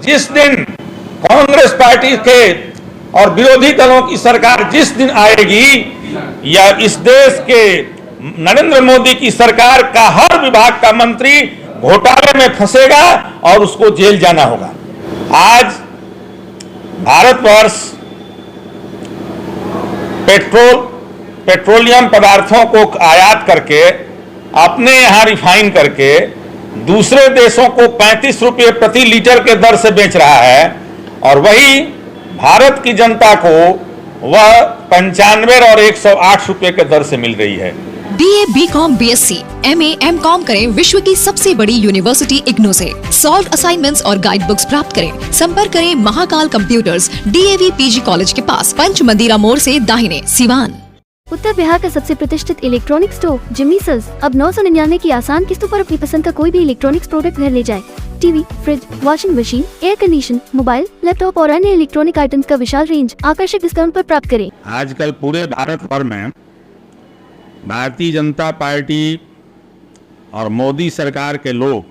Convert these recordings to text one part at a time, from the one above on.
जिस दिन कांग्रेस पार्टी के और विरोधी दलों की सरकार जिस दिन आएगी या इस देश के नरेंद्र मोदी की सरकार का हर विभाग का मंत्री घोटाले में फंसेगा और उसको जेल जाना होगा। आज भारतवर्ष पेट्रोलियम पदार्थों को आयात करके अपने यहां रिफाइन करके दूसरे देशों को 35 रुपये प्रति लीटर के दर से बेच रहा है और वही भारत की जनता को वह 95 और 108 रुपये के दर से मिल रही है। BA, BCom, BSc, MA, MCom करें विश्व की सबसे बड़ी यूनिवर्सिटी इग्नू से। सॉल्व असाइनमेंट्स और गाइड बुक्स प्राप्त करें। संपर्क करें Mahakal computers, DAV PG college के पास, पंच मंदिरा मोड़ से दाहिने, सिवान। उत्तर बिहार का सबसे प्रतिष्ठित इलेक्ट्रॉनिक स्टोर जिम्नी सेल्स अब 999 की आसान किस्तों पर अपनी पसंद का कोई भी इलेक्ट्रॉनिक्स प्रोडक्ट घर ले जाए। TV, fridge, washing machine, air condition, mobile, laptop और अन्य इलेक्ट्रॉनिक आइटम्स का विशाल रेंज आकर्षक डिस्काउंट पर प्राप्त करें। आजकल पूरे भारत भर में भारतीय जनता पार्टी और मोदी सरकार के लोग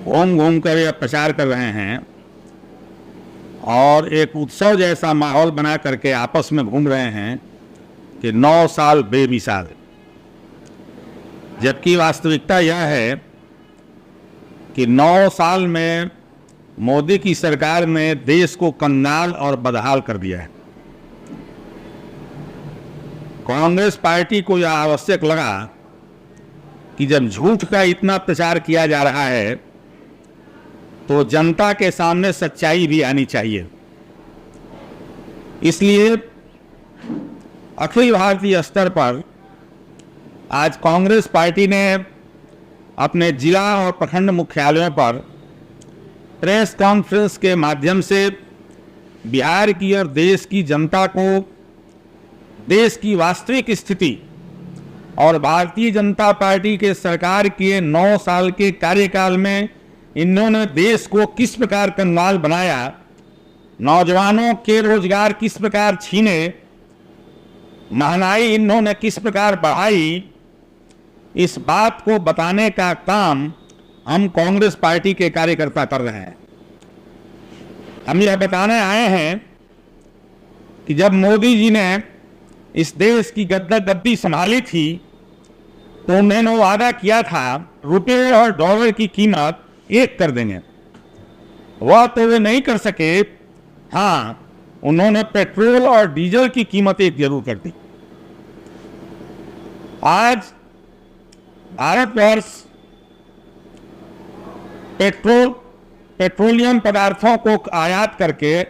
घूम घूम कर यह प्रचार कर रहे हैं और एक उत्सव जैसा माहौल बना करके आपस में घूम रहे हैं कि 9 साल बेमिसाल, जबकि वास्तविकता यह है कि 9 साल में मोदी की सरकार ने देश को कंगाल और बदहाल कर दिया है। कांग्रेस पार्टी को यह आवश्यक लगा कि जब झूठ का इतना प्रचार किया जा रहा है तो जनता के सामने सच्चाई भी आनी चाहिए। इसलिए अखिल भारतीय स्तर पर आज कांग्रेस पार्टी ने अपने जिला और प्रखंड मुख्यालयों पर प्रेस कॉन्फ्रेंस के माध्यम से बिहार की और देश की जनता को देश की वास्तविक स्थिति और भारतीय जनता पार्टी के सरकार के 9 साल के कार्यकाल में इन्होंने देश को किस प्रकार कंगाल बनाया, नौजवानों के रोजगार किस प्रकार छीने, महंगाई इन्होंने किस प्रकार बढ़ाई, इस बात को बताने का काम हम कांग्रेस पार्टी के कार्यकर्ता कर रहे हैं। हम यह बताने आए हैं कि जब मोदी जी ने इस देश की गद्दी संभाली थी तो उन्होंने वादा किया था रुपये और डॉलर की कीमत एक कर देंगे। वह तो वे नहीं कर सके। हाँ, उन्होंने पेट्रोल और डीजल की कीमत एक जरूर कर दी। आज भारतवर्ष पेट्रोलियम पदार्थों को आयात करके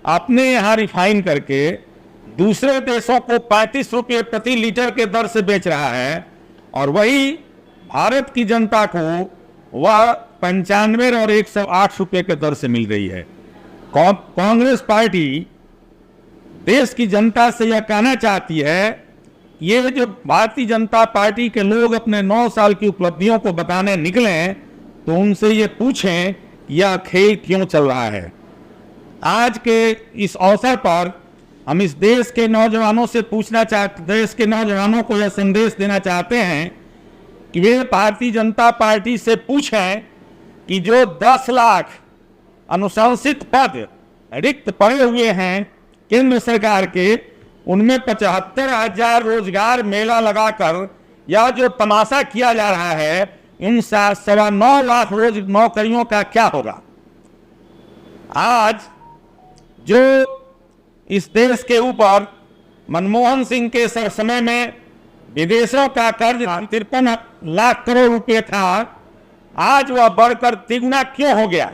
अपने यहाँ रिफाइन करके दूसरे देशों को 35 रुपये प्रति लीटर के दर से बेच रहा है और वही भारत की जनता को वह 95 और 108 रुपये के दर से मिल रही है। कांग्रेस पार्टी देश की जनता से यह कहना चाहती है, ये जो भारतीय जनता पार्टी के लोग अपने 9 साल की उपलब्धियों को बताने निकले तो उनसे ये पूछें यह खेल क्यों चल रहा है। आज के इस अवसर पर हम इस देश के नौजवानों से देश के नौजवानों को यह संदेश देना चाहते हैं कि वे भारतीय जनता पार्टी से पूछें कि जो 10 लाख अनुशंसित पद रिक्त पड़े हुए हैं केंद्र सरकार के, उनमें 75,000 रोजगार मेला लगाकर यह जो तमाशा किया जा रहा है, इन 9.25 लाख रोज नौकरियों का क्या होगा। आज जो इस देश के ऊपर मनमोहन सिंह के समय में विदेशों का कर्ज 53 लाख करोड़ रुपए था, आज वह बढ़कर तिगुना क्यों हो गया।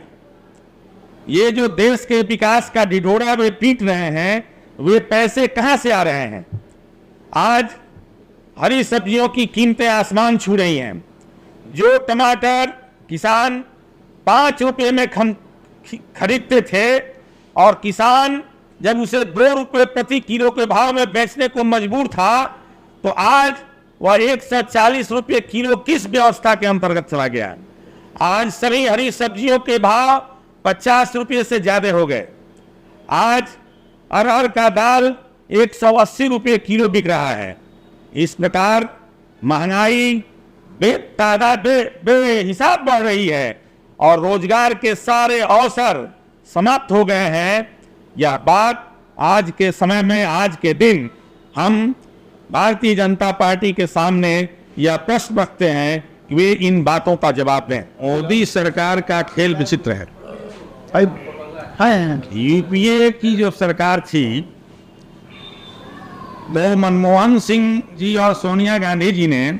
ये जो देश के विकास का ढिढोरा वे पीट रहे हैं, वे पैसे कहां से आ रहे हैं। आज हरी सब्जियों की कीमतें आसमान छू रही हैं। जो टमाटर किसान 5 रुपये में खरीदते थे और किसान जब उसे 2 रुपये प्रति किलो के भाव में बेचने को मजबूर था तो आज वह 140 रुपये किलो किस व्यवस्था के अंतर्गत चला गया। आज सभी हरी सब्जियों के भाव 50 रुपये से ज्यादा हो गए। आज अरहर का दाल 180 रुपये किलो बिक रहा है। इस प्रकार महंगाई बेहिसाब बढ़ रही है और रोजगार के सारे अवसर समाप्त हो गए हैं। यह बात आज के समय में, आज के दिन हम भारतीय जनता पार्टी के सामने यह प्रश्न रखते हैं कि वे इन बातों का जवाब दें। मोदी सरकार का खेल विचित्र है। यूपीए की जो सरकार थी, वह मनमोहन सिंह जी और सोनिया गांधी जी ने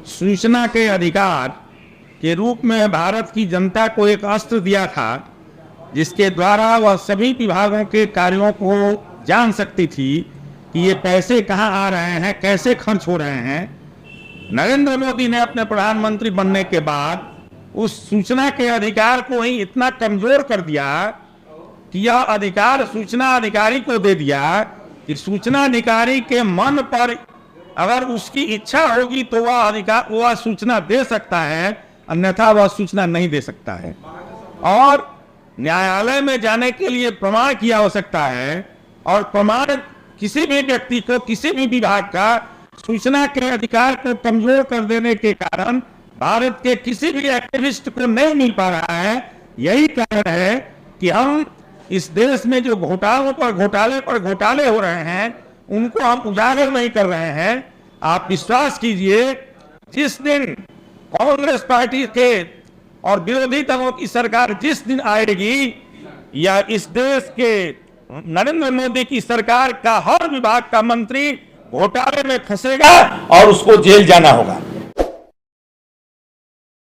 सूचना के अधिकार के रूप में भारत की जनता को एक अस्त्र दिया था, जिसके द्वारा वह सभी विभागों के कार्यों को जान सकती थी कि ये पैसे कहाँ आ रहे हैं, कैसे खर्च हो रहे हैं। नरेंद्र मोदी ने अपने प्रधानमंत्री बनने के बाद उस सूचना के अधिकार को ही इतना कमजोर कर दिया कि यह अधिकार सूचना अधिकारी को दे दिया कि सूचना अधिकारी के मन पर अगर उसकी इच्छा होगी तो वह सूचना दे सकता है, अन्यथा वह सूचना नहीं दे सकता है। और न्यायालय में जाने के लिए प्रमाण की आवश्यकता है, और प्रमाण किसी भी व्यक्ति को, किसी भी विभाग का सूचना के अधिकार को कमजोर कर देने के कारण भारत के किसी भी एक्टिविस्ट को नहीं मिल पा रहा है। यही कारण है कि हम इस देश में जो घोटाले हो रहे हैं उनको हम उजागर नहीं कर रहे हैं। आप विश्वास कीजिए, जिस दिन कांग्रेस पार्टी के और विरोधी दलों की सरकार जिस दिन आएगी, या इस देश के नरेंद्र मोदी की सरकार का हर विभाग का मंत्री घोटाले में फंसेगा और उसको जेल जाना होगा।